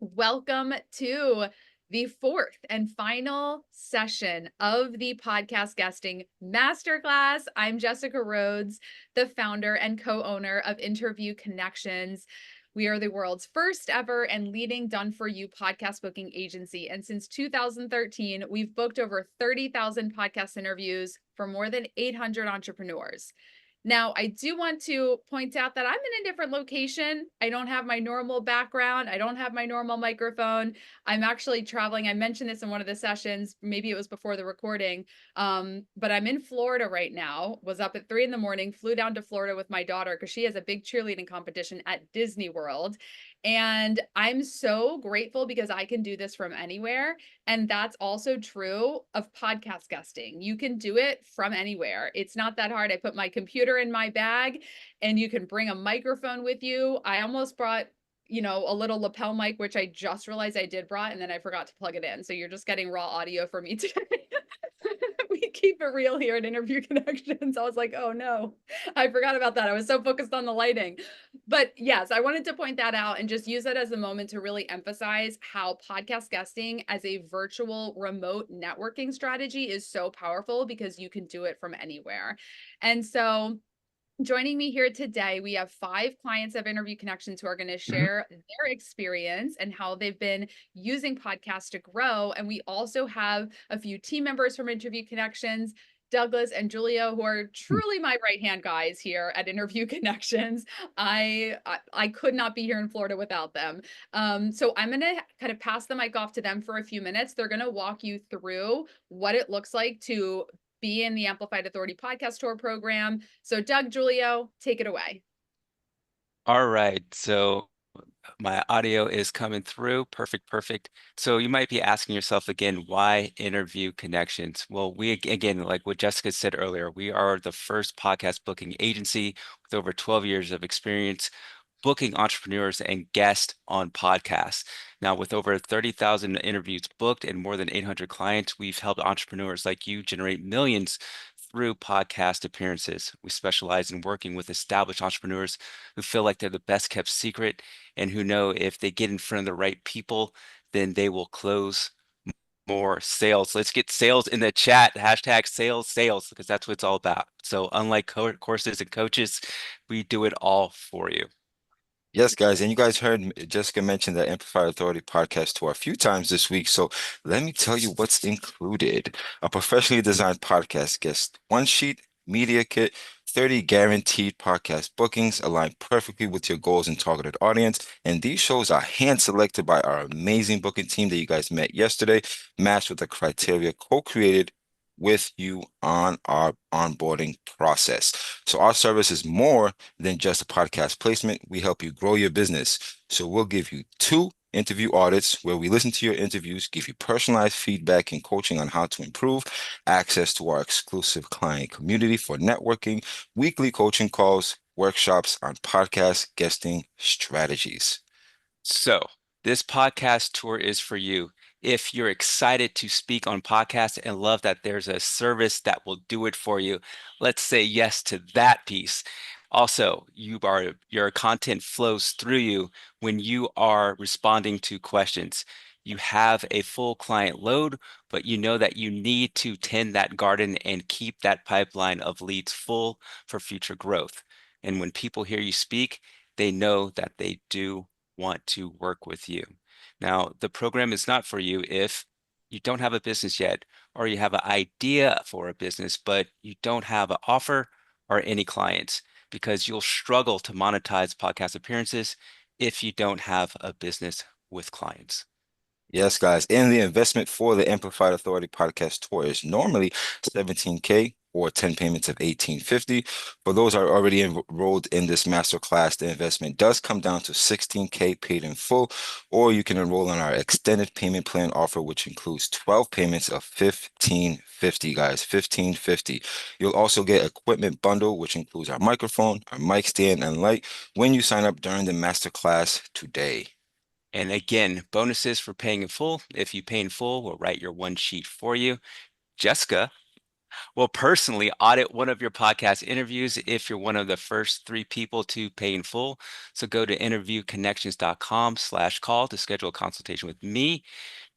Welcome to the fourth and final session of the podcast guesting masterclass. I'm Jessica Rhodes, the founder and co owner of Interview Connections. We are the world's first ever and leading done for you podcast booking agency. And since 2013, we've booked over 30,000 podcast interviews for more than 800 entrepreneurs. Now, I do want to point out that I'm in a different location. I don't have my normal background. I don't have my normal microphone. I'm actually traveling. I mentioned this in one of the sessions. Maybe it was before the recording. But I'm in Florida right now. Was up at 3 in the morning, flew down to Florida with my daughter because she has a big cheerleading competition at Disney World. And I'm so grateful because I can do this from anywhere. And that's also true of podcast guesting. You can do it from anywhere. It's not that hard. I put my computer in my bag and you can bring a microphone with you. I almost brought, a little lapel mic, which I just realized I did brought, and then I forgot to plug it in. So you're just getting raw audio for me today. We keep it real here at Interview Connections. I was like, oh no, I forgot about that. I was so focused on the lighting. But yes, I wanted to point that out and just use that as a moment to really emphasize how podcast guesting as a virtual remote networking strategy is so powerful because you can do it from anywhere. And so joining me here today, we have 5 clients of Interview Connections who are going to Mhm. share their experience and how they've been using podcasts to grow. And we also have a few team members from Interview Connections, Douglas and Julio, who are Hmm. truly my right-hand guys here at Interview Connections. I could not be here in Florida without them. So I'm going to kind of pass the mic off to them for a few minutes. They're going to walk you through what it looks like to be in the Amplified Authority Podcast Tour program. So, Doug, Julio, take it away. All right. So my audio is coming through. Perfect, perfect. So you might be asking yourself again, why Interview Connections? Well, again, like what Jessica said earlier, we are the first podcast booking agency with over 12 years of experience booking entrepreneurs and guests on podcasts. Now, with over 30,000 interviews booked and more than 800 clients, we've helped entrepreneurs like you generate millions through podcast appearances. We specialize in working with established entrepreneurs who feel like they're the best kept secret and who know if they get in front of the right people, then they will close more sales. Let's get sales in the chat. Hashtag sales, sales, because that's what it's all about. So unlike courses and coaches, we do it all for you. Yes, guys, and you guys heard Jessica mention the Amplified Authority podcast tour a few times this week. So let me tell you what's included. A professionally designed podcast guest one sheet, media kit, 30 guaranteed podcast bookings aligned perfectly with your goals and targeted audience. And these shows are hand selected by our amazing booking team that you guys met yesterday, matched with the criteria co-created with you on our onboarding process. So our service is more than just a podcast placement. We help you grow your business. So we'll give you 2 interview audits where we listen to your interviews, give you personalized feedback and coaching on how to improve, access to our exclusive client community for networking, weekly coaching calls, workshops on podcast guesting strategies. So, this podcast tour is for you. If you're excited to speak on podcasts and love that there's a service that will do it for you, let's say yes to that piece. Also, your content flows through you when you are responding to questions. You have a full client load, but you know that you need to tend that garden and keep that pipeline of leads full for future growth. And when people hear you speak, they know that they do want to work with you. Now, the program is not for you if you don't have a business yet, or you have an idea for a business, but you don't have an offer or any clients, because you'll struggle to monetize podcast appearances if you don't have a business with clients. Yes, guys. And the investment for the Amplified Authority podcast tour is normally 17K or 10 payments of 1850. For those who are already enrolled in this master class, the investment does come down to 16K paid in full, or you can enroll in our extended payment plan offer, which includes 12 payments of 1550, guys. 1550. You'll also get equipment bundle, which includes our microphone, our mic stand, and light when you sign up during the master class today. And again, bonuses for paying in full. If you pay in full, we'll write your one sheet for you. Jessica Will personally audit one of your podcast interviews if you're one of the first 3 people to pay in full. So go to interviewconnections.com/call to schedule a consultation with me,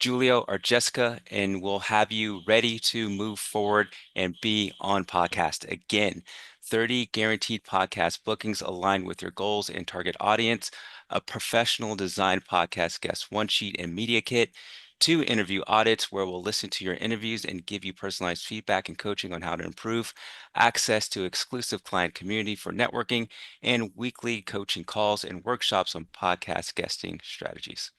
Julio, or Jessica, and we'll have you ready to move forward and be on podcast. Again, 30 guaranteed podcast bookings aligned with your goals and target audience, a professional design podcast guest one sheet and media kit, 2 interview audits where we'll listen to your interviews and give you personalized feedback and coaching on how to improve, access to exclusive client community for networking, and weekly coaching calls and workshops on podcast guesting strategies.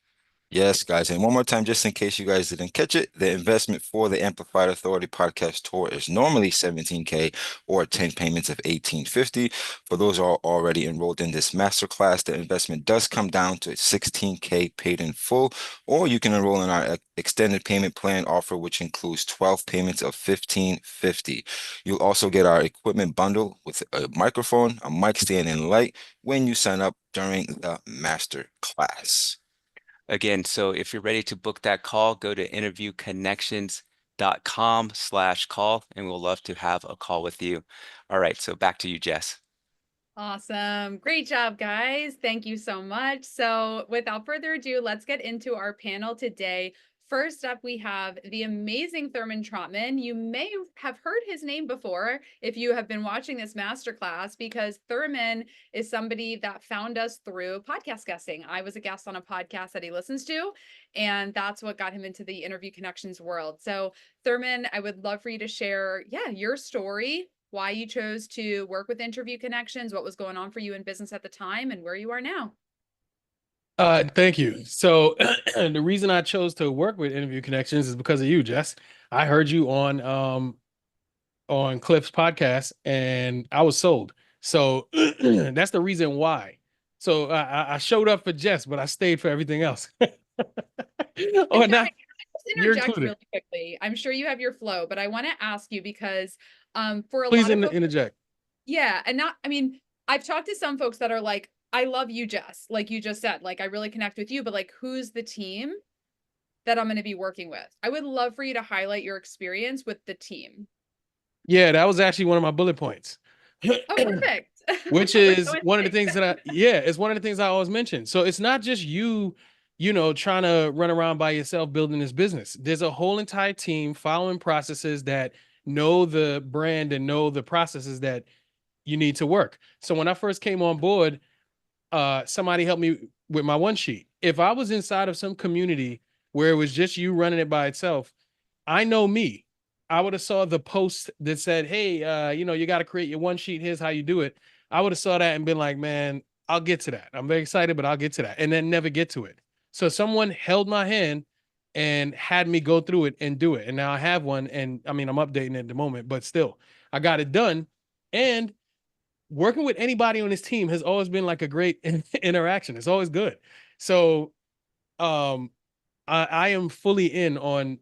Yes, guys. And one more time, just in case you guys didn't catch it, the investment for the Amplified Authority podcast tour is normally $17K or 10 payments of $18.50. For those who are already enrolled in this masterclass, the investment does come down to $16K paid in full, or you can enroll in our extended payment plan offer, which includes 12 payments of $15.50. You'll also get our equipment bundle with a microphone, a mic stand, and light when you sign up during the masterclass. Again, so if you're ready to book that call, go to interviewconnections.com/call, and we'll love to have a call with you. All right, so back to you, Jess. Awesome. Great job, guys. Thank you so much. So without further ado, let's get into our panel today. First up, we have the amazing Thurman Trotman. You may have heard his name before if you have been watching this masterclass, because Thurman is somebody that found us through podcast guesting. I was a guest on a podcast that he listens to, and that's what got him into the Interview Connections world. So Thurman, I would love for you to share, your story, why you chose to work with Interview Connections, what was going on for you in business at the time, and where you are now. Thank you. So the reason I chose to work with Interview Connections is because of you, Jess. I heard you on Cliff's podcast and I was sold. So that's the reason why. So I showed up for Jess, but I stayed for everything else. Or not, Just you're interject included. really quickly. I'm sure you have your flow, but I want to ask you because for a Please lot of folks, interject. and not, I mean, I've talked to some folks that are like, I love you, Jess, like you just said, like I really connect with you, but like who's the team that I'm going to be working with? I would love for you to highlight your experience with the team. Yeah, that was actually one of my bullet points. Oh, perfect. Which is one of the things that it's one of the things I always mention. So it's not just you, trying to run around by yourself building this business. There's a whole entire team following processes that know the brand and know the processes that you need to work. So when I first came on board, somebody helped me with my one sheet. If I was inside of some community where it was just you running it by itself, I know me. I would have saw the post that said, "Hey, you got to create your one sheet. Here's how you do it." I would have saw that and been like, "Man, I'll get to that. I'm very excited, but I'll get to that," and then never get to it. So someone held my hand and had me go through it and do it. And now I have one, and I mean, I'm updating it at the moment, but still, I got it done. And working with anybody on this team has always been like a great interaction. It's always good. So, um, I am fully in on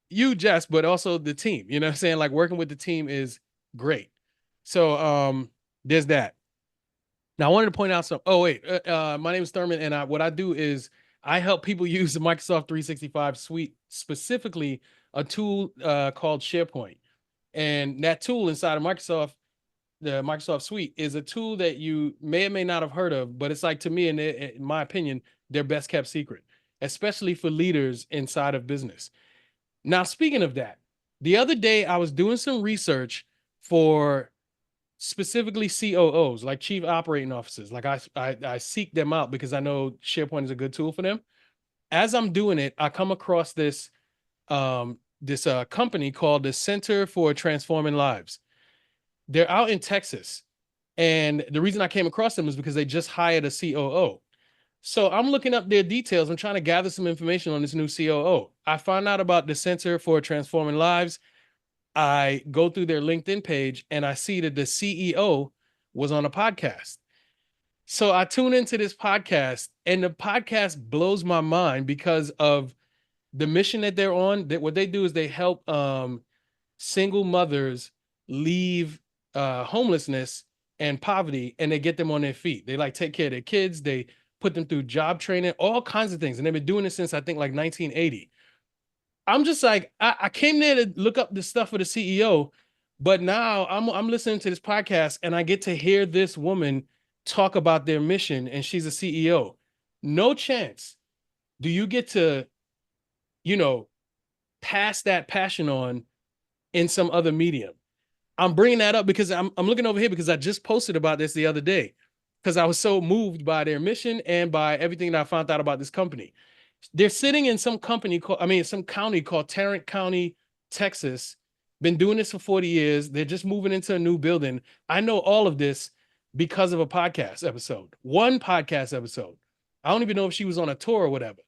you, Jess, but also the team. You know what I'm saying? Like working with the team is great. So there's that. Now I wanted to point out some. Oh wait, my name is Thurman, and what I do is I help people use the Microsoft 365 suite, specifically a tool called SharePoint, and that tool inside of Microsoft, the Microsoft suite, is a tool that you may or may not have heard of, but it's like, to me, in my opinion, their best kept secret, especially for leaders inside of business. Now, speaking of that, the other day I was doing some research for specifically COOs, like chief operating officers. Like I seek them out because I know SharePoint is a good tool for them. As I'm doing it, I come across this company called the Center for Transforming Lives. They're out in Texas, and the reason I came across them is because they just hired a COO. So I'm looking up their details. I'm trying to gather some information on this new COO. I found out about the Center for Transforming Lives. I go through their LinkedIn page and I see that the CEO was on a podcast. So I tune into this podcast, and the podcast blows my mind because of the mission that they're on. That what they do is they help single mothers leave homelessness and poverty, and they get them on their feet. They like take care of their kids. They put them through job training, all kinds of things. And they've been doing it since I think like 1980. I'm just like, I came there to look up the stuff for the CEO, But now I'm listening to this podcast and I get to hear this woman talk about their mission, and she's a CEO. No chance do you get to, you know, pass that passion on in some other medium. I'm bringing that up because I'm looking over here because I just posted about this the other day because I was so moved by their mission and by everything that I found out about this company. They're sitting in some some county called Tarrant County, Texas. Been doing this for 40 years. They're just moving into a new building. I know all of this because of a podcast episode, one podcast episode. I don't even know if she was on a tour or whatever.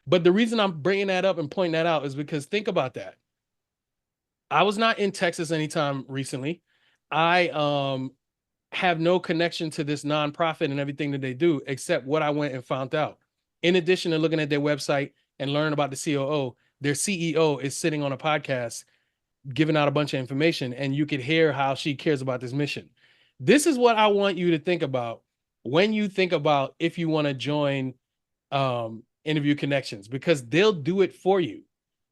But the reason I'm bringing that up and pointing that out is because think about that. I was not in Texas anytime recently. I have no connection to this nonprofit and everything that they do, except what I went and found out. In addition to looking at their website and learning about the COO, their CEO is sitting on a podcast giving out a bunch of information, and you could hear how she cares about this mission. This is what I want you to think about when you think about if you want to join Interview Connections, because they'll do it for you.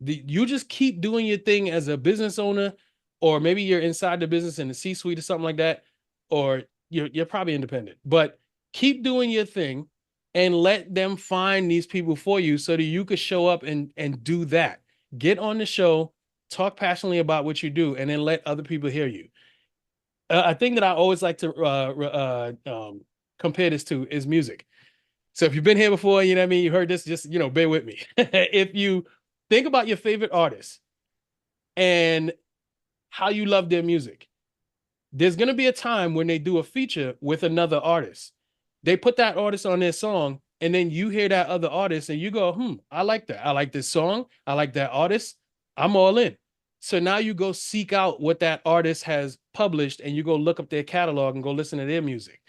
You just keep doing your thing as a business owner, or maybe you're inside the business in the C-suite or something like that, or you're probably independent, but keep doing your thing and let them find these people for you so that you could show up and do that. Get on the show, talk passionately about what you do, and then let other people hear you. A thing that I always like to compare this to is music. So if you've been here before, you know what I mean, you heard this, just, bear with me. If you think about your favorite artist and how you love their music, there's going to be a time when they do a feature with another artist. They put that artist on their song, and then you hear that other artist and you go, I like that. I like this song. I like that artist. I'm all in. So now you go seek out what that artist has published, and you go look up their catalog and go listen to their music.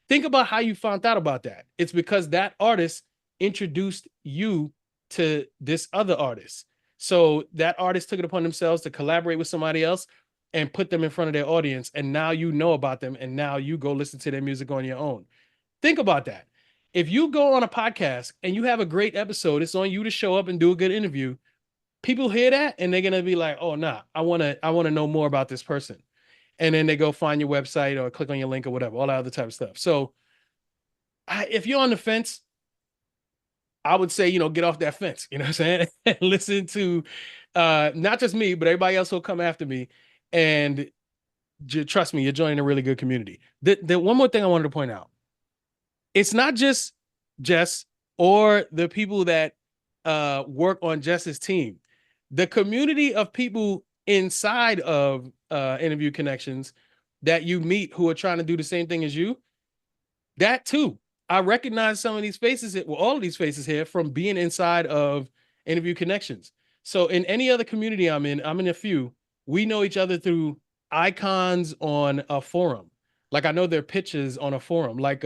Think about how you found out about that. It's because that artist introduced you to this other artist. So that artist took it upon themselves to collaborate with somebody else and put them in front of their audience. And now you know about them, and now you go listen to their music on your own. Think about that. If you go on a podcast and you have a great episode, it's on you to show up and do a good interview. People hear that and they're going to be like, oh, nah, I want to know more about this person. And then they go find your website or click on your link or whatever, all that other type of stuff. So if you're on the fence, I would say, get off that fence, you know what I'm saying? Listen to not just me, but everybody else will come after me. And trust me, you're joining a really good community. The one more thing I wanted to point out. It's not just Jess or the people that work on Jess's team. The community of people inside of Interview Connections that you meet who are trying to do the same thing as you, that too. I recognize some of these faces, all of these faces here, from being inside of Interview Connections. So in any other community I'm in a few, we know each other through icons on a forum. Like I know their pitches on a forum, like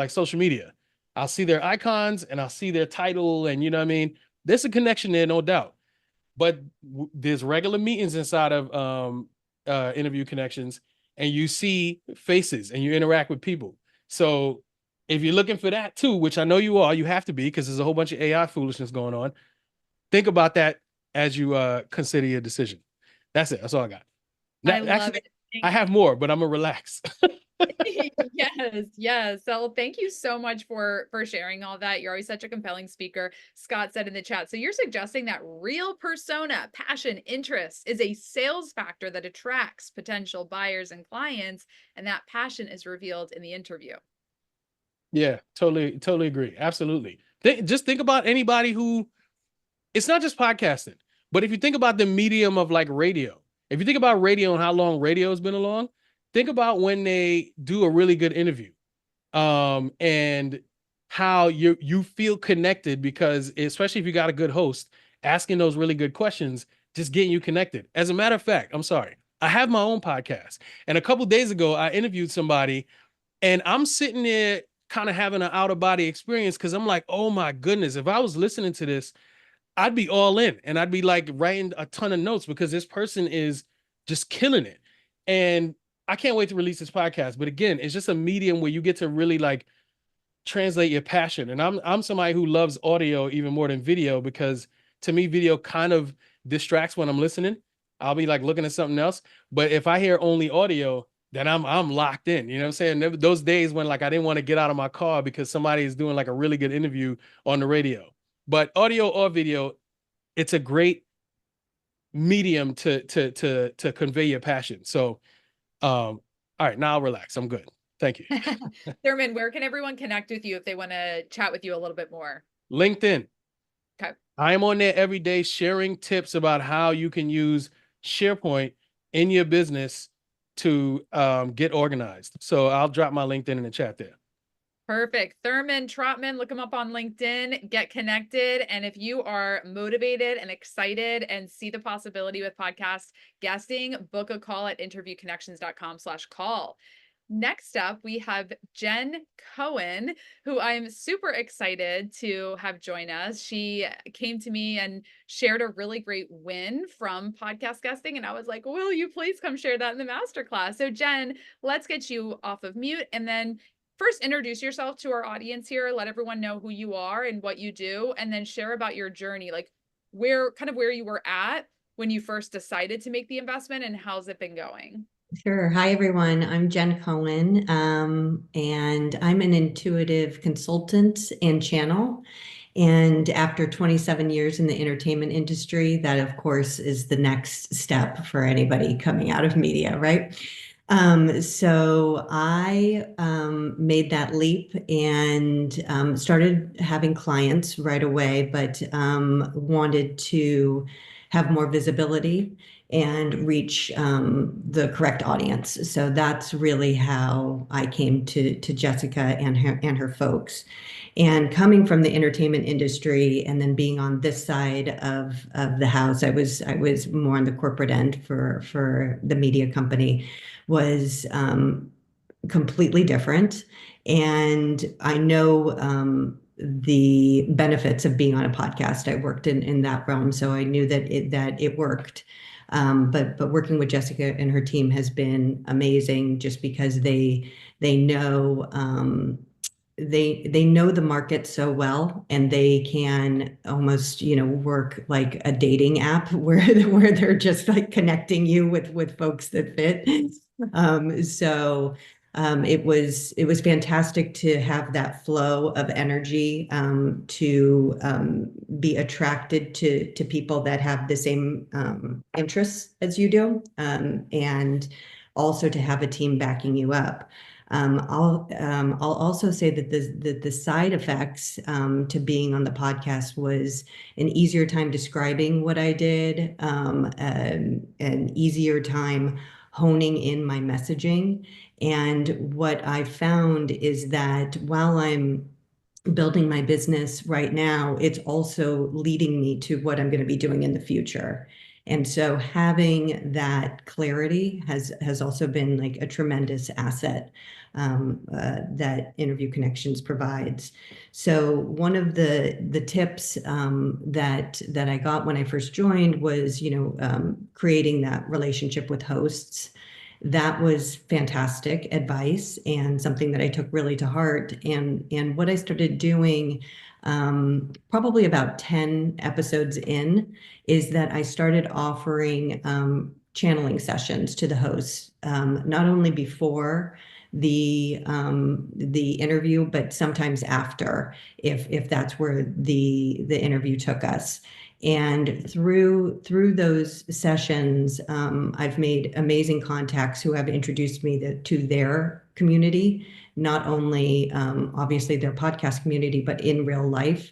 social media. I'll see their icons and I'll see their title, and you know what I mean? There's a connection there, no doubt. But there's regular meetings inside of Interview Connections, and you see faces and you interact with people. So if you're looking for that too, which I know you are, you have to be, because there's a whole bunch of AI foolishness going on. Think about that as you consider your decision. That's it. That's all I got. Now, I love it. I have more, but I'm gonna relax. Yes. So thank you so much for sharing all that. You're always such a compelling speaker. Scott said in the chat, so you're suggesting that real persona, passion, interest is a sales factor that attracts potential buyers and clients, and that passion is revealed in the interview. Yeah, totally agree. Absolutely. Just think about anybody who, it's not just podcasting, but if you think about the medium of like radio, if you think about radio and how long radio has been along, think about when they do a really good interview, and how you feel connected, because especially if you got a good host asking those really good questions, just getting you connected. As a matter of fact, I'm sorry, I have my own podcast, and a couple days ago I interviewed somebody, and I'm sitting there kind of having an out of body experience, because I'm like, oh my goodness, if I was listening to this, I'd be all in, and I'd be like writing a ton of notes, because this person is just killing it. And I can't wait to release this podcast. But again, it's just a medium where you get to really like translate your passion. And I'm somebody who loves audio even more than video, because to me, video kind of distracts when I'm listening. I'll be like looking at something else. But if I hear only audio, then I'm locked in. You know what I'm saying? Those days when like I didn't want to get out of my car because somebody is doing like a really good interview on the radio. But audio or video, it's a great medium to convey your passion. So all right, now I'll relax. I'm good. Thank you. Thurman, where can everyone connect with you if they want to chat with you a little bit more? LinkedIn. Okay. I am on there every day sharing tips about how you can use SharePoint in your business to get organized. So I'll drop my LinkedIn in the chat there. Perfect. Thurman Trotman, look him up on LinkedIn, get connected. And if you are motivated and excited and see the possibility with podcast guesting, book a call at interviewconnections.com/call. Next up, we have Jen Cohen, who I'm super excited to have join us. She came to me and shared a really great win from podcast guesting. And I was like, will you please come share that in the masterclass? So Jen, let's get you off of mute and then first introduce yourself to our audience here. Let everyone know who you are and what you do, and then share about your journey, like where you were at when you first decided to make the investment and how's it been going? Sure. Hi, everyone. I'm Jen Cohen, and I'm an intuitive consultant and channel. And after 27 years in the entertainment industry, that, of course, is the next step for anybody coming out of media, right? So I made that leap and started having clients right away, but wanted to have more visibility and reach the correct audience. So that's really how I came to Jessica and her folks. And coming from the entertainment industry and then being on this side of the house, I was more on the corporate end for the media company, was completely different. And I know the benefits of being on a podcast. I worked in that realm, so I knew that it worked. But working with Jessica and her team has been amazing, just because they know they know the market so well, and they can almost work like a dating app where they're just like connecting you with folks that fit. So it was fantastic to have that flow of energy, to be attracted to people that have the same interests as you do, and also to have a team backing you up. I'll also say that the side effects to being on the podcast was an easier time describing what I did, an easier time honing in my messaging. And what I found is that while I'm building my business right now, it's also leading me to what I'm going to be doing in the future. And so having that clarity has also been like a tremendous asset that Interview Connections provides. So one of the tips that I got when I first joined was creating that relationship with hosts. That was fantastic advice and something that I took really to heart. And what I started doing probably about 10 episodes in is that I started offering channeling sessions to the hosts, not only before the interview, but sometimes after, if that's where the interview took us. And through those sessions, I've made amazing contacts who have introduced me to their community, not only obviously their podcast community, but in real life.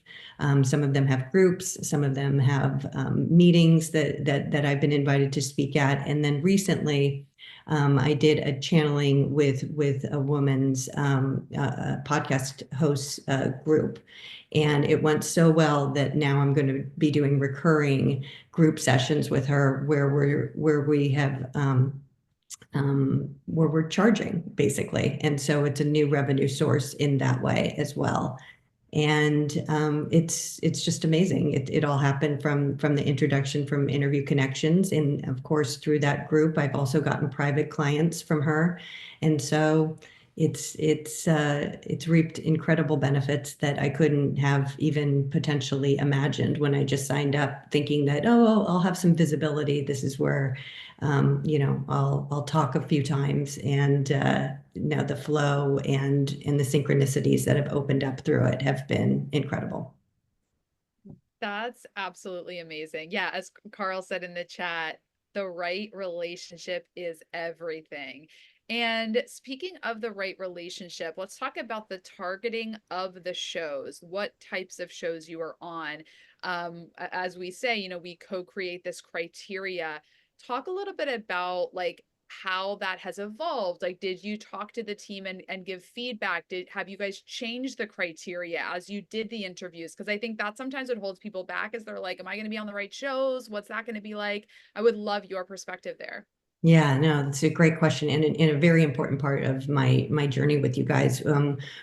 Some of them have groups, some of them have meetings that I've been invited to speak at. And then recently, I did a channeling with a woman's podcast host group. And it went so well that now I'm going to be doing recurring group sessions with her where we have where we're charging basically. And so it's a new revenue source in that way as well. And it's just amazing. It all happened from the introduction from Interview Connections. And of course, through that group, I've also gotten private clients from her. And so it's reaped incredible benefits that I couldn't have even potentially imagined when I just signed up, thinking that, oh, I'll have some visibility. This is where, I'll talk a few times, and now the flow and the synchronicities that have opened up through it have been incredible. That's absolutely amazing. Yeah, as Carl said in the chat, the right relationship is everything. And speaking of the right relationship, let's talk about the targeting of the shows, what types of shows you are on. As we say, we co-create this criteria. Talk a little bit about like how that has evolved. Like, did you talk to the team and give feedback? Have you guys changed the criteria as you did the interviews? Because I think that's sometimes what holds people back is they're like, am I going to be on the right shows? What's that going to be like? I would love your perspective there. Yeah, no, that's a great question, and a very important part of my journey with you guys.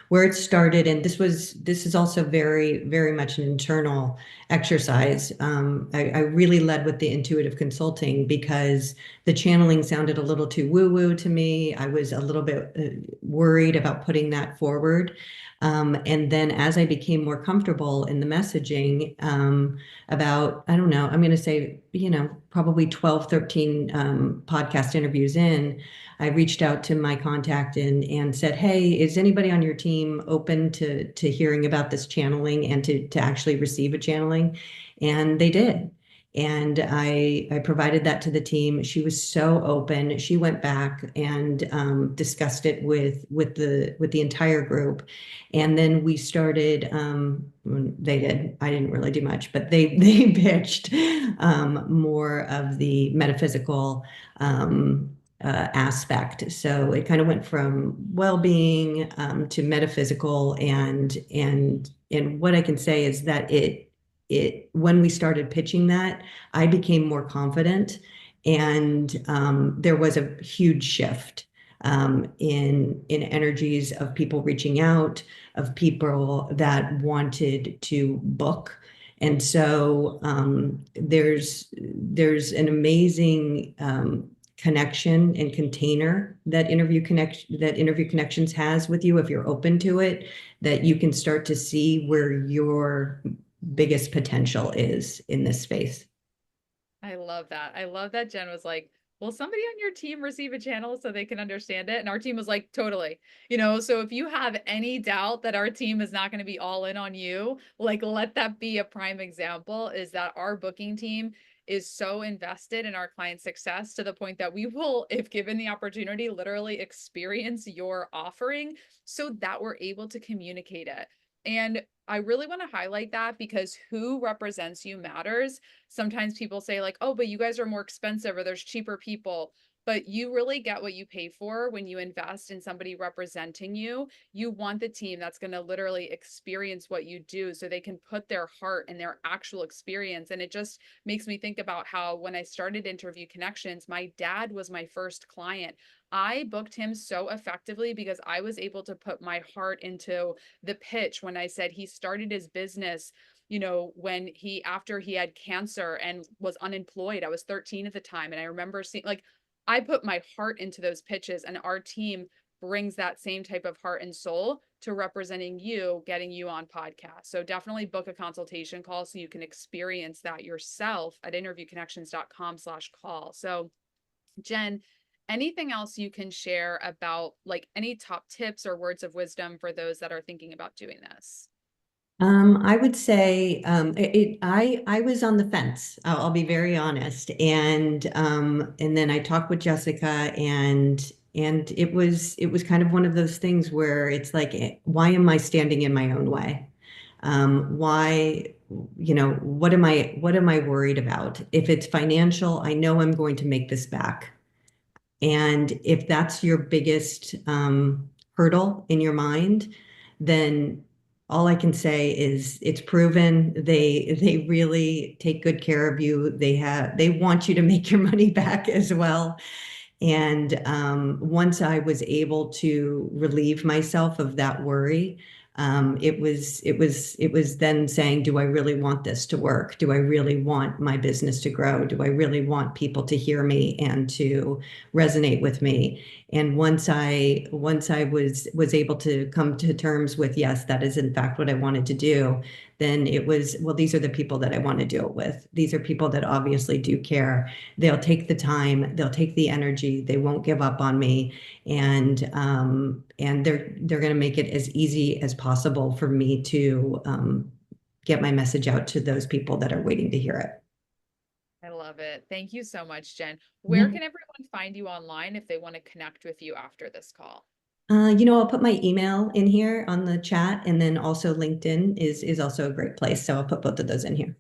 Where it started, and this is also very much an internal exercise. I really led with the intuitive consulting because the channeling sounded a little too woo-woo to me. I was a little bit worried about putting that forward. And then as I became more comfortable in the messaging, about, I don't know, I'm going to say, probably 12, 13 podcast interviews in, I reached out to my contact and said, hey, is anybody on your team open to hearing about this channeling and to actually receive a channeling? And they did. And I provided that to the team. She was so open. She went back and discussed it with the entire group, and then we started. They did. I didn't really do much, but they pitched more of the metaphysical aspect. So it kind of went from well-being to metaphysical, and what I can say is that it when we started pitching that, I became more confident, and there was a huge shift in energies of people reaching out, of people that wanted to book. And so there's an amazing connection and container that Interview Connections has with you if you're open to it, that you can start to see where your biggest potential is in this space. I love that. I love that Jen was like, will somebody on your team receive a channel so they can understand it? And our team was like, totally. So if you have any doubt that our team is not going to be all in on you, like, let that be a prime example, is that our booking team is so invested in our client success to the point that we will, if given the opportunity, literally experience your offering so that we're able to communicate it. And I really want to highlight that because who represents you matters. Sometimes people say like, oh, but you guys are more expensive or there's cheaper people. But you really get what you pay for when you invest in somebody representing you. You want the team that's going to literally experience what you do so they can put their heart and their actual experience. And it just makes me think about how when I started Interview Connections, my dad was my first client. I booked him so effectively because I was able to put my heart into the pitch when I said he started his business when after he had cancer and was unemployed. I was 13 at the time. And I remember seeing, like, I put my heart into those pitches, and our team brings that same type of heart and soul to representing you, getting you on podcasts. So definitely book a consultation call so you can experience that yourself at interviewconnections.com/call. So Jen, anything else you can share about like any top tips or words of wisdom for those that are thinking about doing this? I would say I was on the fence. I'll be very honest, and then I talked with Jessica, and it was kind of one of those things where it's like, why am I standing in my own way? Why, what am I worried about? If it's financial, I know I'm going to make this back. And if that's your biggest hurdle in your mind, then all I can say is it's proven. They really take good care of you. They want you to make your money back as well. And once I was able to relieve myself of that worry, it was then saying, do I really want this to work? Do I really want my business to grow? Do I really want people to hear me and to resonate with me? And once I was able to come to terms with, yes, that is in fact what I wanted to do, then it was, well, these are the people that I want to do it with. These are people that obviously do care. They'll take the time, they'll take the energy, they won't give up on me, and they're going to make it as easy as possible for me to get my message out to those people that are waiting to hear it. I love it. Thank you so much, Jen. Yeah. Where can everyone find you online if they want to connect with you after this call? I'll put my email in here on the chat, and then also LinkedIn is also a great place. So I'll put both of those in here.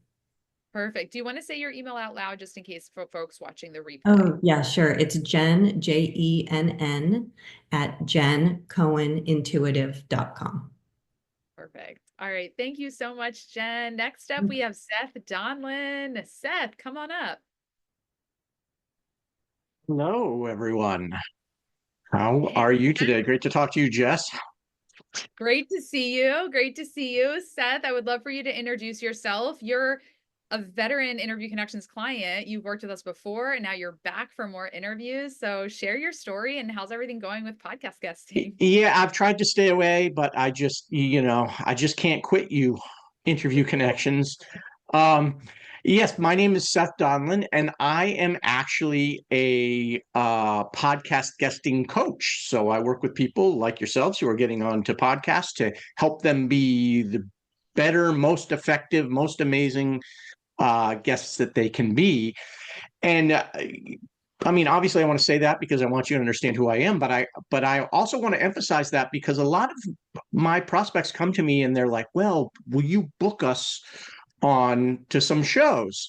Perfect. Do you want to say your email out loud just in case for folks watching the replay? Oh, yeah, sure. It's Jen, JENN, at jencohenintuitive.com. Perfect. All right. Thank you so much, Jen. Next up, we have Seth Donlin. Seth, come on up. Hello, everyone. How are you today? Great to talk to you, Jess. Great to see you. Great to see you. Seth, I would love for you to introduce yourself. You're a veteran Interview Connections client. You've worked with us before, and now you're back for more interviews. So share your story and how's everything going with podcast guesting? Yeah, I've tried to stay away, but I just can't quit you, Interview Connections. Yes, my name is Seth Donlin, and I am actually a podcast guesting coach. So I work with people like yourselves who are getting onto podcasts to help them be the better, most effective, most amazing guests that they can be. And I mean, obviously, I want to say that because I want you to understand who I am, but I also want to emphasize that because a lot of my prospects come to me and they're like, "Well, will you book us on to some shows?"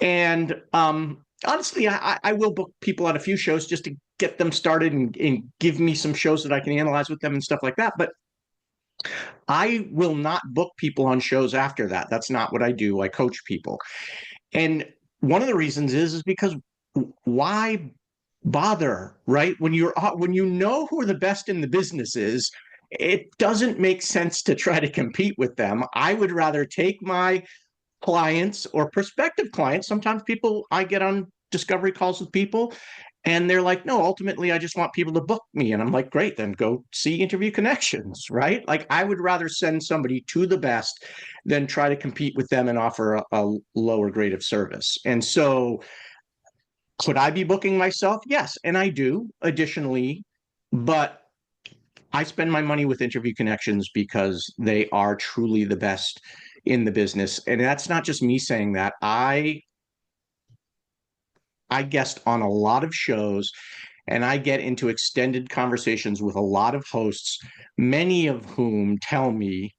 And honestly, I will book people on a few shows just to get them started and give me some shows that I can analyze with them and stuff like that. But I will not book people on shows after that. That's not what I do. I coach people. And one of the reasons is because why bother, right? When you know who the best in the business is, it doesn't make sense to try to compete with them. I would rather take my clients or prospective clients. Sometimes people, I get on discovery calls with people and they're like, no, ultimately, I just want people to book me. And I'm like, great, then go see Interview Connections, right? Like, I would rather send somebody to the best than try to compete with them and offer a lower grade of service. And so, could I be booking myself? Yes. And I do additionally, but I spend my money with Interview Connections because they are truly the best in the business. And that's not just me saying that. I guest on a lot of shows and I get into extended conversations with a lot of hosts, many of whom tell me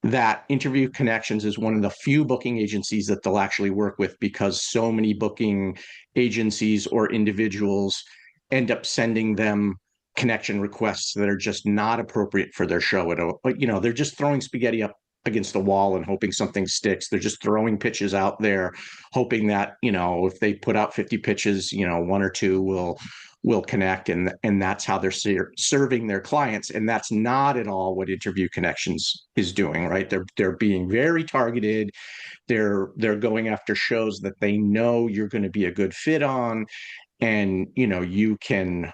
that Interview Connections is one of the few booking agencies that they'll actually work with because so many booking agencies or individuals end up sending them connection requests that are just not appropriate for their show at all. But, they're just throwing spaghetti up against the wall and hoping something sticks. They're just throwing pitches out there, hoping that, if they put out 50 pitches, one or two will connect, and that's how they're serving their clients. And that's not at all what Interview Connections is doing, right? They're being very targeted. They're going after shows that they know you're going to be a good fit on, and you can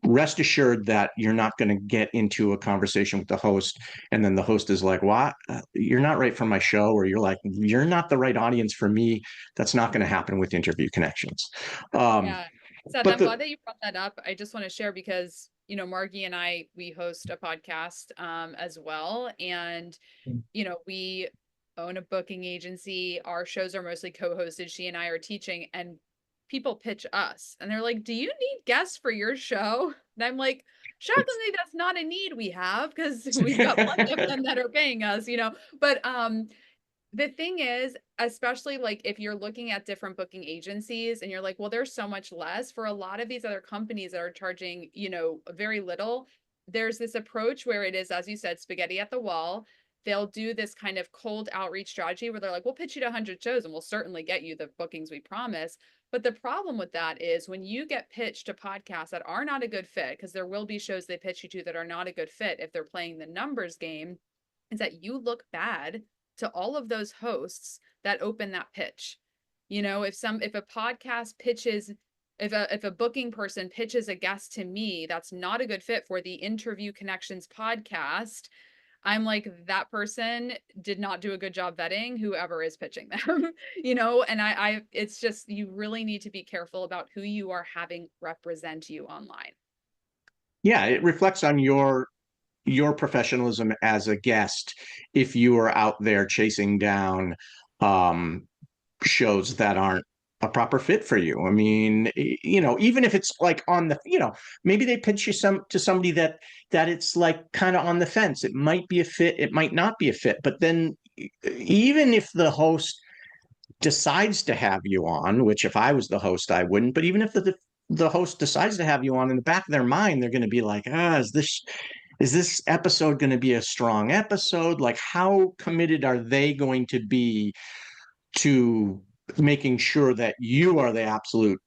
rest assured that you're not going to get into a conversation with the host and then the host is like, what, you're not right for my show, or you're like, you're not the right audience for me. That's not going to happen with Interview Connections. Yeah. Seth, but I'm glad that you brought that up. I just want to share because, Margie and I, we host a podcast as well. And, we own a booking agency. Our shows are mostly co-hosted. She and I are teaching, and people pitch us and they're like, do you need guests for your show? And I'm like, shockingly, that's not a need we have because we've got plenty of them that are paying us, But the thing is, especially like if you're looking at different booking agencies and you're like, well, there's so much less for a lot of these other companies that are charging, very little. There's this approach where it is, as you said, spaghetti at the wall. They'll do this kind of cold outreach strategy where they're like, we'll pitch you to 100 shows and we'll certainly get you the bookings we promise. But the problem with that is when you get pitched to podcasts that are not a good fit, because there will be shows they pitch you to that are not a good fit if they're playing the numbers game, is that you look bad to all of those hosts that open that pitch. If a podcast pitches if a booking person pitches a guest to me that's not a good fit for the Interview Connections podcast, I'm like, that person did not do a good job vetting whoever is pitching them, and it's just, you really need to be careful about who you are having represent you online. Yeah, it reflects on your professionalism as a guest if you are out there chasing down shows that aren't a proper fit for you. I mean, even if it's like on the, maybe they pitch you to somebody that it's like kind of on the fence. It might be a fit, it might not be a fit. But then even if the host decides to have you on, which if I was the host, I wouldn't, but even if the host decides to have you on, in the back of their mind, they're going to be like, is this episode going to be a strong episode? Like, how committed are they going to be to making sure that you are the absolute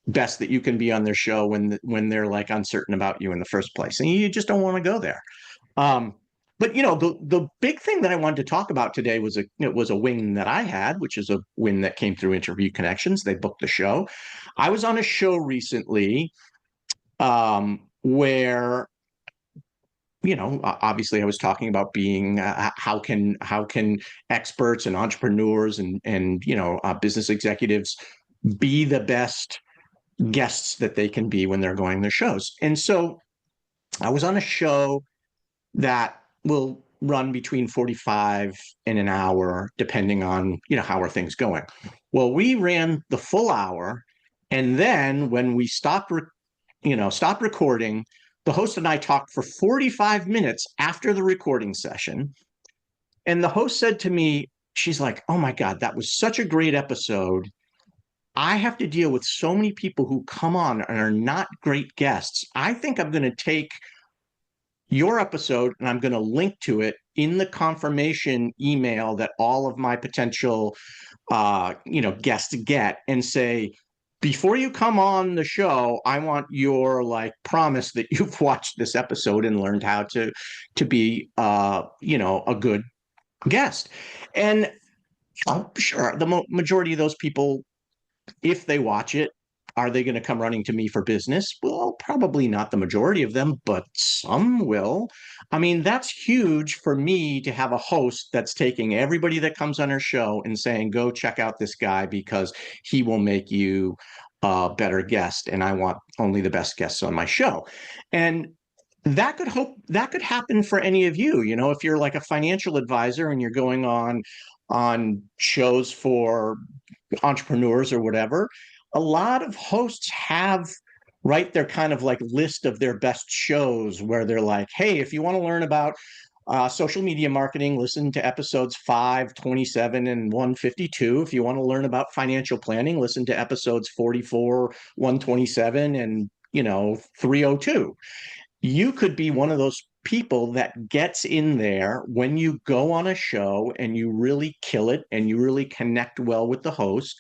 best that you can be on their show when they're like uncertain about you in the first place? And you just don't want to go there. But the big thing that I wanted to talk about today was a win that I had, which is a win that came through Interview Connections. They booked the show. I was on a show recently where obviously I was talking about being how can experts and entrepreneurs and business executives be the best guests that they can be when they're going their shows. And so I was on a show that will run between 45 and an hour, depending on, how are things going. Well, we ran the full hour. And then when we stopped recording, the host and I talked for 45 minutes after the recording session. And the host said to me, she's like, "Oh my God, that was such a great episode. I have to deal with so many people who come on and are not great guests. I think I'm going to take your episode and I'm going to link to it in the confirmation email that all of my potential guests get, and say, before you come on the show, I want your promise that you've watched this episode and learned how to be a good guest." And I'm sure the majority of those people, if they watch it, are they going to come running to me for business? Well, probably not the majority of them, but some will. I mean, that's huge for me to have a host that's taking everybody that comes on our show and saying, go check out this guy because he will make you a better guest. And I want only the best guests on my show. And that could happen for any of you. If you're like a financial advisor and you're going on shows for entrepreneurs or whatever, a lot of hosts have their kind of like list of their best shows where they're like, hey, if you want to learn about social media marketing, listen to episodes 527 and 152. If you want to learn about financial planning, listen to episodes 44, 127 and 302. You could be one of those people that gets in there when you go on a show and you really kill it and you really connect well with the host.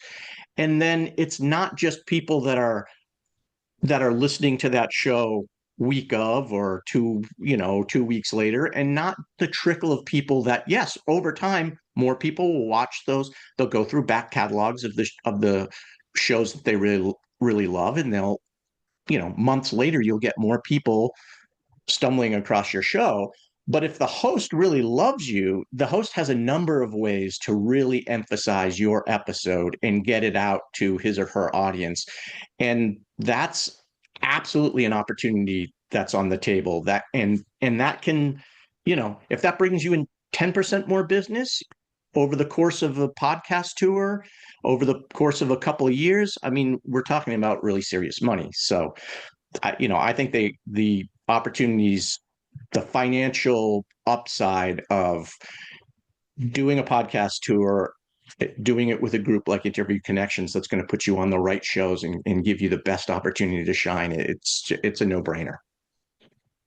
And then it's not just people that are listening to that show week of or 2 weeks later, and not the trickle of people that, yes, over time more people will watch those. They'll go through back catalogs of the shows that they really love, and they'll months later you'll get more people stumbling across your show. But if the host really loves you, the host has a number of ways to really emphasize your episode and get it out to his or her audience. And that's absolutely an opportunity that's on the table. And that can, if that brings you in 10% more business over the course of a podcast tour, over the course of a couple of years, I mean, we're talking about really serious money. So I think the opportunities, the financial upside of doing a podcast tour, doing it with a group like Interview Connections, that's going to put you on the right shows and give you the best opportunity to shine. It's a no-brainer.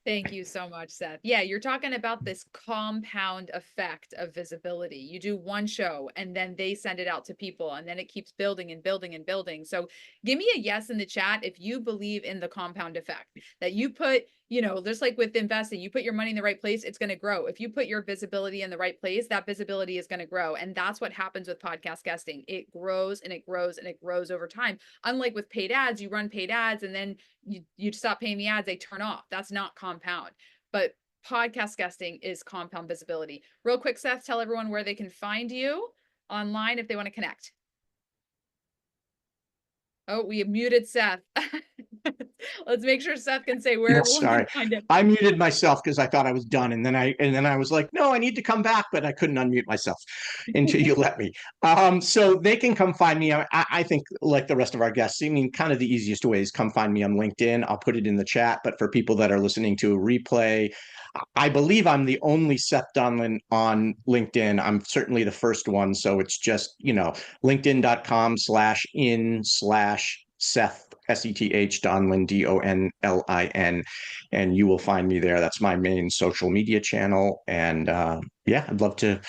Thank you so much, Seth. Yeah, you're talking about this compound effect of visibility. You do one show and then they send it out to people and then it keeps building and building and building. So give me a yes in the chat if you believe in the compound effect, that you put you know, just like with investing, you put your money in the right place, it's going to grow. If you put your visibility in the right place, that visibility is going to grow. And that's what happens with podcast guesting. It grows and it grows and it grows over time. Unlike with paid ads, you run paid ads and then you stop paying the ads, they turn off. That's not compound. But podcast guesting is compound visibility. Real quick, Seth, tell everyone where they can find you online if they want to connect. Oh, we have muted Seth. Let's make sure Seth can say where Yes, everyone sorry. can find him. I muted myself because I thought I was done, and then I was like, no, I need to come back, but I couldn't unmute myself until you let me. So they can come find me. I think like the rest of our guests, I mean, kind of the easiest way is come find me on LinkedIn. I'll put it in the chat, but for people that are listening to a replay, I believe I'm the only Seth Donlin on LinkedIn. I'm certainly the first one. So it's just, linkedin.com/in/Seth, SETH Donlin, DONLIN, and you will find me there. That's my main social media channel. And yeah, I'd love to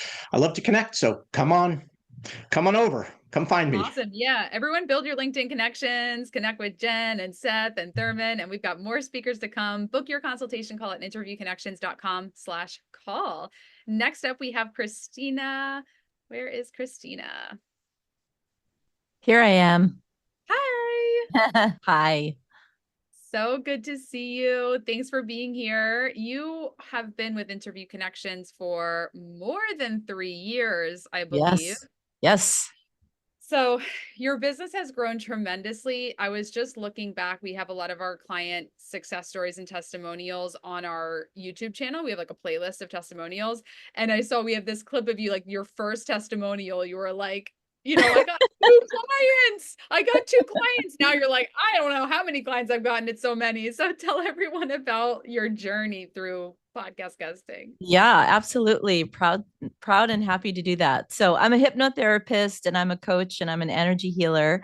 connect. So come on over. Come find me. Awesome. Yeah. Everyone build your LinkedIn connections, connect with Jen and Seth and Thurman. And we've got more speakers to come. Book your consultation call at interviewconnections.com/call. Next up, we have Christina. Where is Christina? Here I am. Hi. Hi. So good to see you. Thanks for being here. You have been with Interview Connections for more than 3 years, I believe. Yes. So your business has grown tremendously. I was just looking back. We have a lot of our client success stories and testimonials on our YouTube channel. We have like a playlist of testimonials. And I saw we have this clip of you, like your first testimonial. You were like, I got 2 clients. I got 2 clients. Now you're like, I don't know how many clients I've gotten. It's so many. So tell everyone about your journey through podcast guesting. Yeah, absolutely. Proud and happy to do that. So I'm a hypnotherapist and I'm a coach and I'm an energy healer.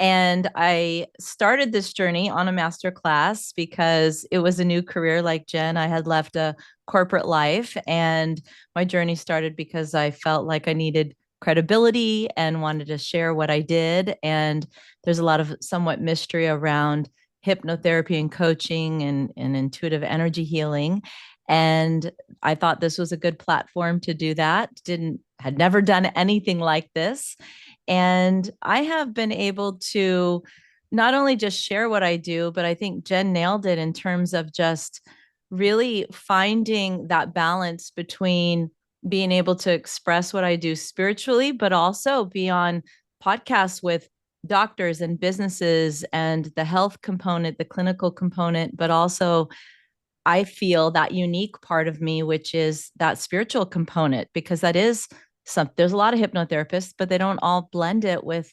And I started this journey on a master class because it was a new career. Like Jen, I had left a corporate life, and my journey started because I felt like I needed credibility and wanted to share what I did. And there's a lot of somewhat mystery around hypnotherapy and coaching and intuitive energy healing. And I thought this was a good platform to do that. Had never done anything like this. And I have been able to not only just share what I do, but I think Jen nailed it in terms of just really finding that balance between being able to express what I do spiritually, but also be on podcasts with doctors and businesses and the health component, the clinical component, but also I feel that unique part of me, which is that spiritual component, because that is there's a lot of hypnotherapists, but they don't all blend it with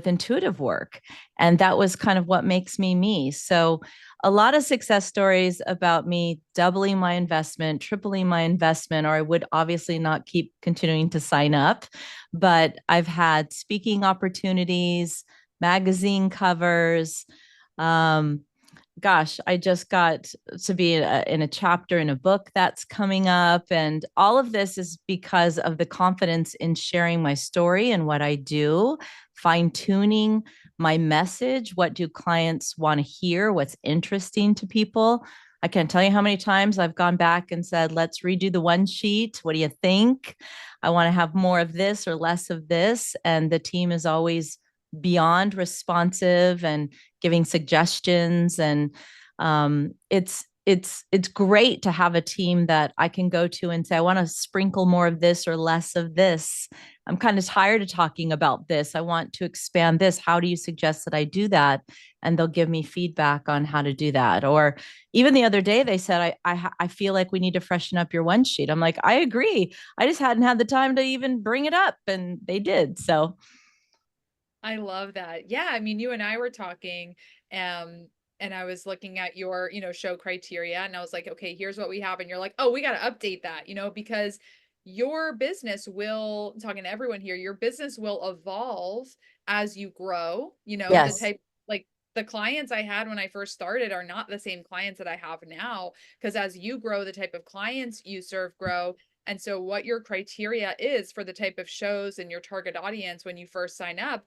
intuitive work. And that was kind of what makes me me. So a lot of success stories about me doubling my investment, tripling my investment, or I would obviously not keep continuing to sign up. But I've had speaking opportunities, magazine covers, gosh, I just got to be in a chapter in a book that's coming up. And all of this is because of the confidence in sharing my story and what I do, fine tuning my message. What do clients want to hear? What's interesting to people? I can't tell you how many times I've gone back and said, let's redo the one sheet. What do you think? I want to have more of this or less of this. And the team is always beyond responsive and giving suggestions. And it's great to have a team that I can go to and say, I want to sprinkle more of this or less of this. I'm kind of tired of talking about this. I want to expand this. How do you suggest that I do that? And they'll give me feedback on how to do that. Or even the other day, they said, I feel like we need to freshen up your one sheet. I'm like, I agree. I just hadn't had the time to even bring it up. And they did. So I love that. Yeah, I mean, you and I were talking, and I was looking at your, show criteria, and I was like, okay, here's what we have, and you're like, oh, we got to update that, because your business will, talking to everyone here, your business will evolve as you grow. The yes. type, like the clients I had when I first started are not the same clients that I have now, because as you grow, the type of clients you serve grow. And so what your criteria is for the type of shows and your target audience when you first sign up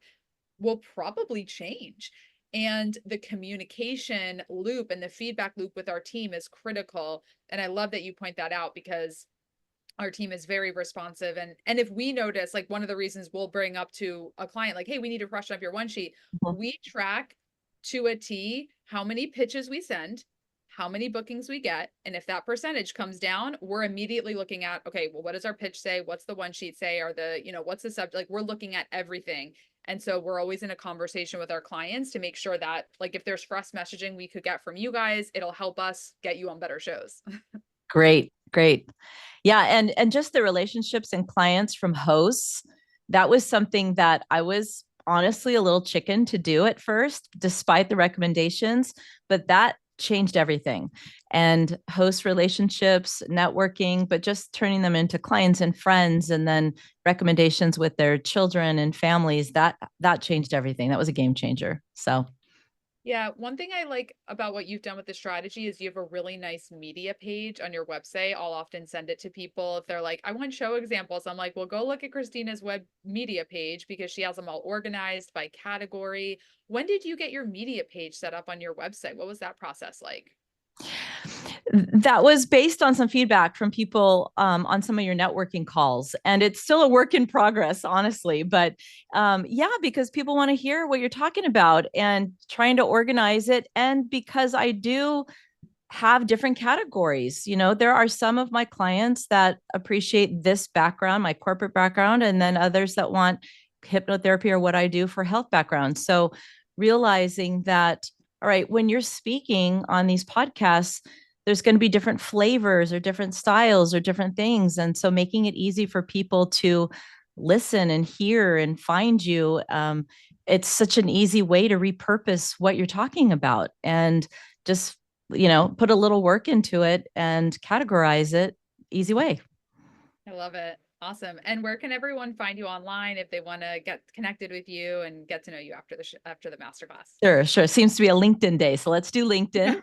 will probably change. And the communication loop and the feedback loop with our team is critical. And I love that you point that out, because our team is very responsive. And if we notice, like, one of the reasons we'll bring up to a client, like, hey, we need to freshen up your one sheet. We track to a T how many pitches we send, how many bookings we get. And if that percentage comes down, we're immediately looking at, okay, well, what does our pitch say? What's the one sheet say? Are the, what's the subject? Like, we're looking at everything. And so we're always in a conversation with our clients to make sure that, like, if there's fresh messaging we could get from you guys, it'll help us get you on better shows. Great. Yeah. And just the relationships and clients from hosts, that was something that I was honestly a little chicken to do at first, despite the recommendations, but that changed everything. And host relationships, networking, but just turning them into clients and friends, and then recommendations with their children and families, that changed everything. That was a game changer. So yeah, one thing I like about what you've done with the strategy is you have a really nice media page on your website. I'll often send it to people if they're like, I want show examples. I'm like, well, go look at Christina's web media page, because she has them all organized by category. When did you get your media page set up on your website? What was that process like? that was based on some feedback from people on some of your networking calls, and it's still a work in progress, honestly. But yeah, because people want to hear what you're talking about and trying to organize it, and because I do have different categories. There are some of my clients that appreciate this background, my corporate background, and then others that want hypnotherapy or what I do for health background. So realizing that, all right, when you're speaking on these podcasts, there's going to be different flavors or different styles or different things. And so making it easy for people to listen and hear and find you, it's such an easy way to repurpose what you're talking about, and just put a little work into it and categorize it. Easy way. I love it. Awesome. And where can everyone find you online if they want to get connected with you and get to know you after the masterclass? Sure. Seems to be a LinkedIn day, so let's do LinkedIn.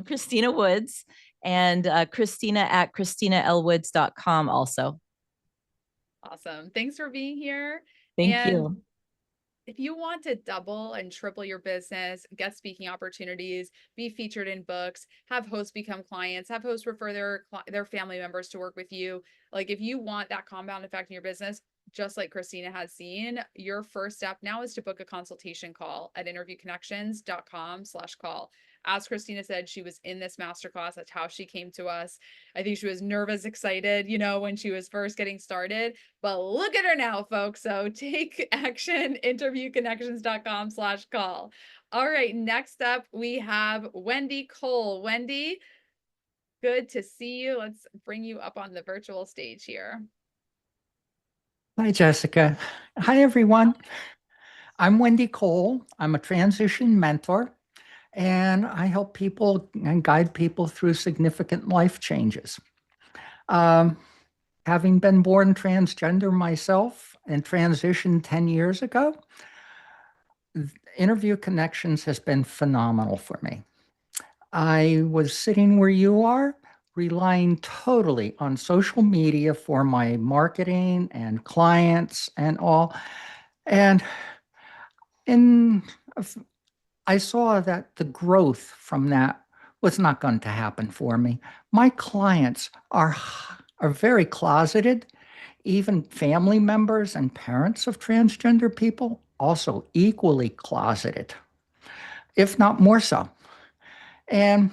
Christina Woods, and Christina at ChristinaLWoods.com also. Awesome. Thanks for being here. Thank you. If you want to double and triple your business, get speaking opportunities, be featured in books, have hosts become clients, have hosts refer their family members to work with you. Like, if you want that compound effect in your business, just like Christina has seen, your first step now is to book a consultation call at interviewconnections.com/call. As Christina said, she was in this masterclass. That's how she came to us. I think she was nervous, excited, when she was first getting started, but look at her now, folks. So take action, interviewconnections.com/call. All right. Next up, we have Wendy Cole. Wendy, good to see you. Let's bring you up on the virtual stage here. Hi, Jessica. Hi, everyone. I'm Wendy Cole. I'm a transition mentor, and I help people and guide people through significant life changes. Having been born transgender myself and transitioned 10 years ago, Interview Connections has been phenomenal for me. I was sitting where you are, relying totally on social media for my marketing and clients and all. And I saw that the growth from that was not going to happen for me. My clients are very closeted. Even family members and parents of transgender people also equally closeted, if not more so. And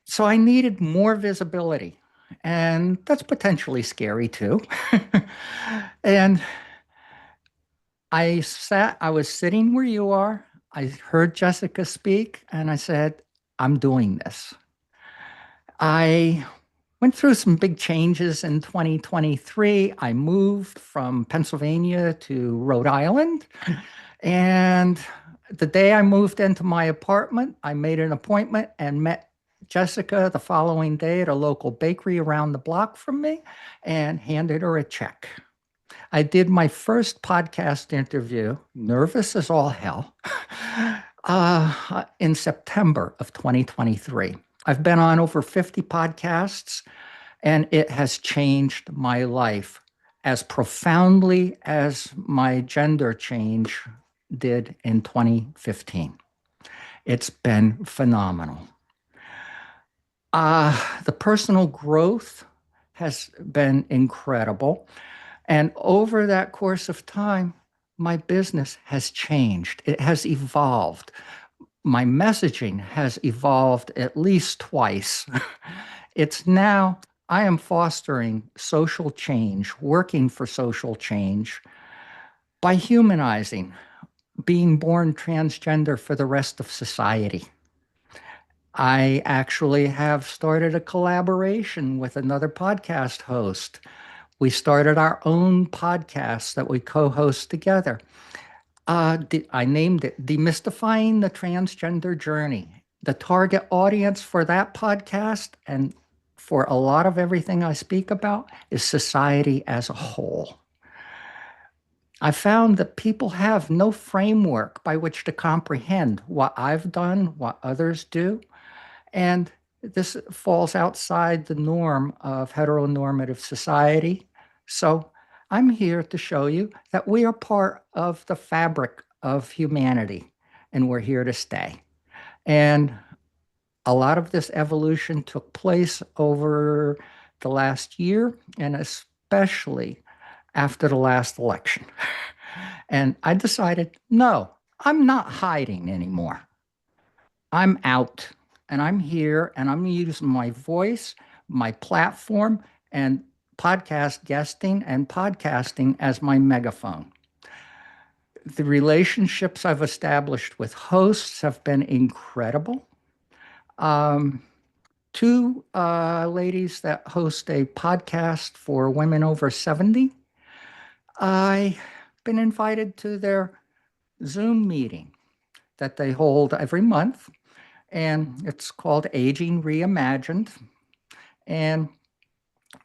so I needed more visibility, and that's potentially scary too. And I was sitting where you are. I heard Jessica speak, and I said, I'm doing this. I went through some big changes in 2023. I moved from Pennsylvania to Rhode Island. And the day I moved into my apartment, I made an appointment and met Jessica the following day at a local bakery around the block from me and handed her a check. I did my first podcast interview, nervous as all hell, in September of 2023. I've been on over 50 podcasts, and it has changed my life as profoundly as my gender change did in 2015. It's been phenomenal. The personal growth has been incredible. And over that course of time, my business has changed. It has evolved. My messaging has evolved at least twice. It's now, I am fostering social change, working for social change by humanizing being born transgender for the rest of society. I actually have started a collaboration with another podcast host. We started our own podcast that we co-host together. I named it Demystifying the Transgender Journey. The target audience for that podcast and for a lot of everything I speak about is society as a whole. I found that people have no framework by which to comprehend what I've done, what others do, and this falls outside the norm of heteronormative society. So I'm here to show you that we are part of the fabric of humanity and we're here to stay. And a lot of this evolution took place over the last year and especially after the last election. And I decided, no, I'm not hiding anymore. I'm out and I'm here and I'm using my voice, my platform, and podcast guesting and podcasting as my megaphone. The relationships I've established with hosts have been incredible. Two ladies that host a podcast for women over 70. I've been invited to their Zoom meeting that they hold every month, and it's called Aging Reimagined, and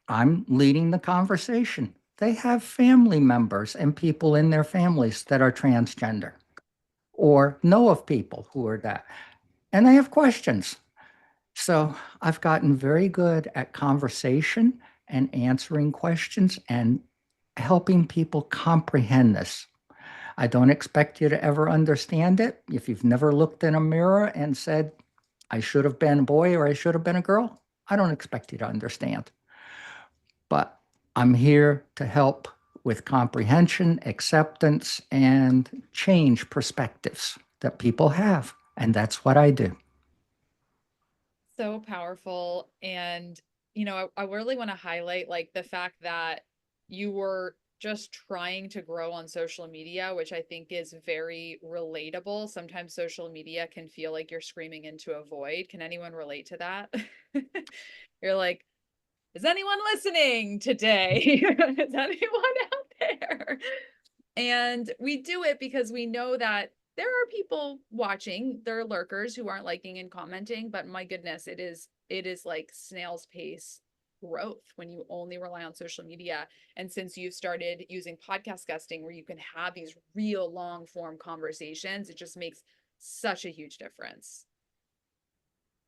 I'm leading the conversation. They have family members and people in their families that are transgender or know of people who are that, and they have questions. So I've gotten very good at conversation and answering questions and helping people comprehend this. I don't expect you to ever understand it. If you've never looked in a mirror and said, I should have been a boy or I should have been a girl, I don't expect you to understand. But I'm here to help with comprehension, acceptance, and change perspectives that people have. And that's what I do. So powerful. And, I really want to highlight like the fact that you were just trying to grow on social media, which I think is very relatable. Sometimes social media can feel like you're screaming into a void. Can anyone relate to that? You're like, is anyone listening today? Is anyone out there? And we do it because we know that there are people watching, there are lurkers who aren't liking and commenting, but my goodness, it is like snail's pace growth when you only rely on social media. And since you've started using podcast guesting where you can have these real long form conversations, it just makes such a huge difference.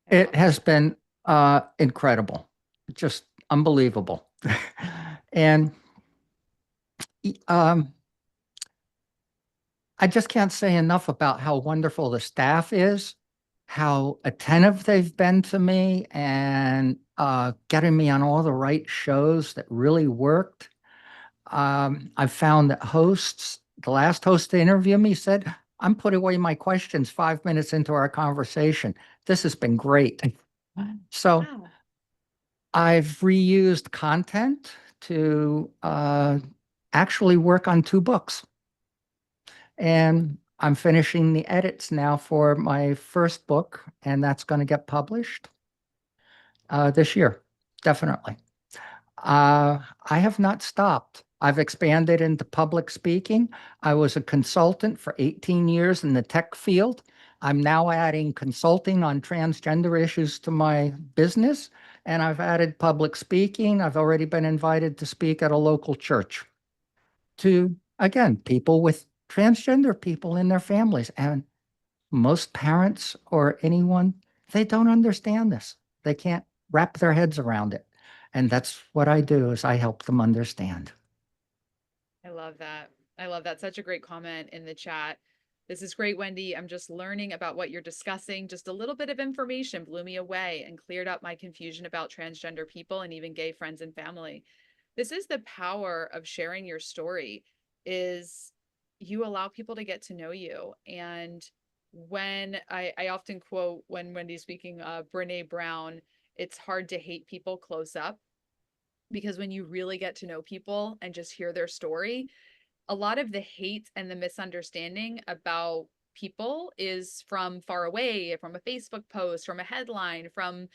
It has been incredible, just unbelievable. And I just can't say enough about how wonderful the staff is, how attentive they've been to me, and getting me on all the right shows that really worked. I've found that hosts, the last host to interview me said, I'm putting away my questions 5 minutes into our conversation. This has been great. So Wow. I've reused content to actually work on 2 books. And I'm finishing the edits now for my first book, and that's going to get published this year, definitely. I have not stopped. I've expanded into public speaking. I was a consultant for 18 years in the tech field. I'm now adding consulting on transgender issues to my business, and I've added public speaking. I've already been invited to speak at a local church to, again, people with transgender people in their families. And most parents or anyone, they don't understand this. They can't wrap their heads around it. And that's what I do is I help them understand. I love that. I love that. Such a great comment in the chat. This is great, Wendy. I'm just learning about what you're discussing. Just a little bit of information blew me away and cleared up my confusion about transgender people and even gay friends and family. This is the power of sharing your story, is you allow people to get to know you. And when I often quote, when Wendy's speaking, Brene Brown, it's hard to hate people close up, because when you really get to know people and just hear their story, a lot of the hate and the misunderstanding about people is from far away, from a Facebook post, from a headline, from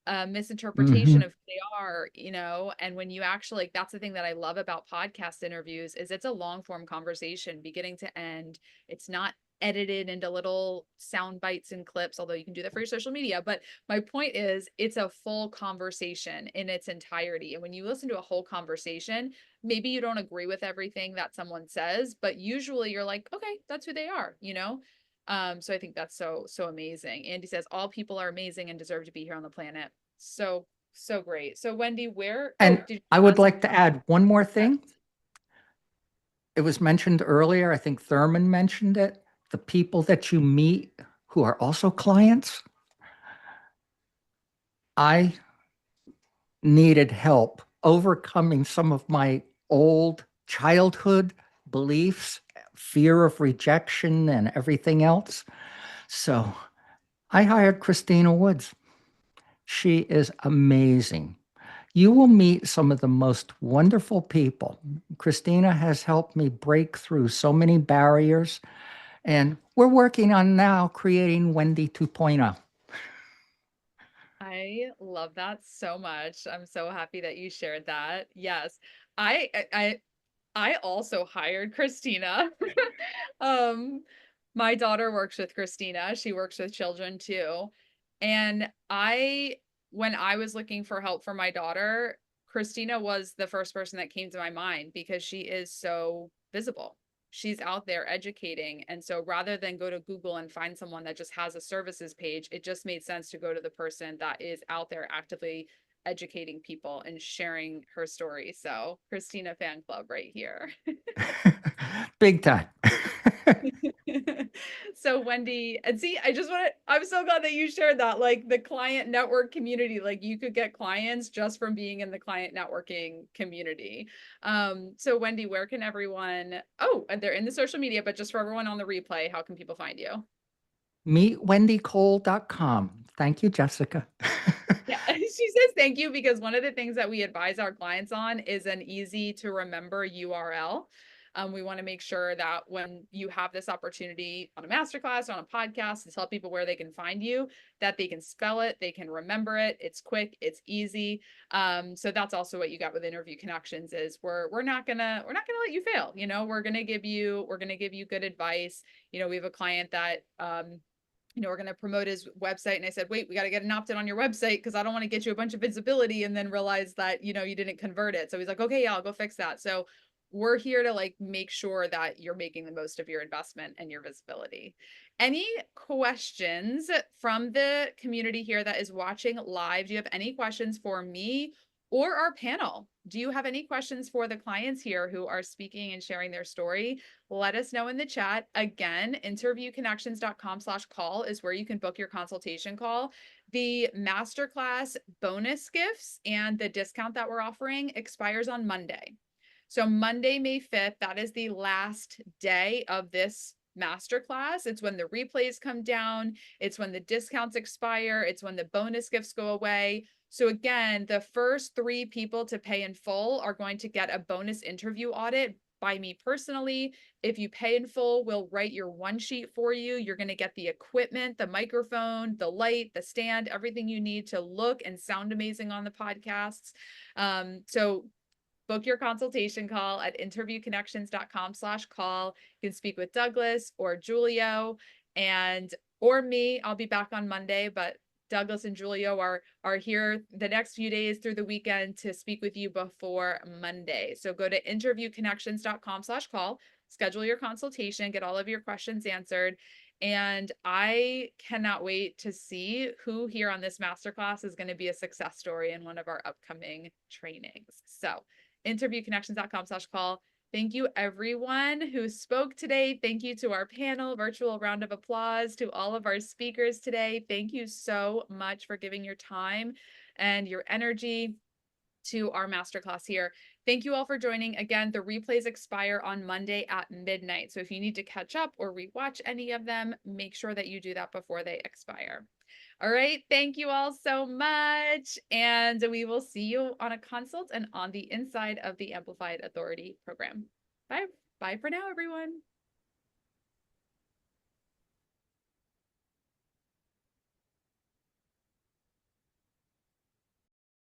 a misinterpretation Mhm. of who they are, and when you actually, that's the thing that I love about podcast interviews, is it's a long form conversation, beginning to end. It's not edited into little sound bites and clips, although you can do that for your social media. But my point is, it's a full conversation in its entirety. And when you listen to a whole conversation, maybe you don't agree with everything that someone says, but usually you're like, okay, that's who they are. So I think that's so amazing. Andy says all people are amazing and deserve to be here on the planet. So great. So Wendy, where, oh, And did you I would ask? like to add one more Yes. thing. It was mentioned earlier, I think Thurman mentioned it, the people that you meet who are also clients. I needed help overcoming some of my old childhood beliefs, fear of rejection, and everything else. So I hired Christina Woods. She is amazing. You will meet some of the most wonderful people. Christina has helped me break through so many barriers, and we're working on now creating Wendy 2.0. I love that so much. I'm so happy that you shared that. Yes. I also hired Christina. Um, my daughter works with Christina. She works with children too. And when I was looking for help for my daughter, Christina was the first person that came to my mind, because she is so visible. She's out there educating. And so rather than go to Google and find someone that just has a services page, it just made sense to go to the person that is out there actively educating people and sharing her story. So Christina fan club right here. Big time. So Wendy, and see, I'm so glad that you shared that, like the client network community, like you could get clients just from being in the client networking community. So Wendy, where can everyone, oh, and they're in the social media, but just for everyone on the replay, how can people find you? MeetWendyCole.com. Thank you, Jessica. Yeah, she says thank you, because one of the things that we advise our clients on is an easy to remember URL. We want to make sure that when you have this opportunity on a masterclass, on a podcast, to tell people where they can find you, that they can spell it, they can remember it. It's quick, it's easy. So that's also what you got with Interview Connections, is we're not gonna let you fail. We're gonna give you good advice. We have a client that we're going to promote his website. And I said, wait, we got to get an opt-in on your website, because I don't want to get you a bunch of visibility and then realize that, you didn't convert it. So he's like, okay, yeah, I'll go fix that. So we're here to make sure that you're making the most of your investment and your visibility. Any questions from the community here that is watching live? Do you have any questions for me or our panel? Do you have any questions for the clients here who are speaking and sharing their story? Let us know in the chat. Again, interviewconnections.com/call is where you can book your consultation call. The masterclass bonus gifts and the discount that we're offering expires on Monday. So Monday, May 5th, that is the last day of this masterclass. It's when the replays come down. It's when the discounts expire. It's when the bonus gifts go away. So again, the first 3 people to pay in full are going to get a bonus interview audit by me personally. If you pay in full, we'll write your one sheet for you. You're going to get the equipment, the microphone, the light, the stand, everything you need to look and sound amazing on the podcasts. So book your consultation call at interviewconnections.com/call. You can speak with Douglas or Julio or me. I'll be back on Monday, but Douglas and Julio are here the next few days through the weekend to speak with you before Monday. So go to interviewconnections.com/call, schedule your consultation, get all of your questions answered. And I cannot wait to see who here on this masterclass is going to be a success story in one of our upcoming trainings. So interviewconnections.com/call. Thank you, everyone who spoke today. Thank you to our panel, virtual round of applause to all of our speakers today. Thank you so much for giving your time and your energy to our masterclass here. Thank you all for joining. Again, the replays expire on Monday at midnight. So if you need to catch up or rewatch any of them, make sure that you do that before they expire. All right. Thank you all so much. And we will see you on a consult and on the inside of the Amplified Authority program. Bye. Bye for now, everyone.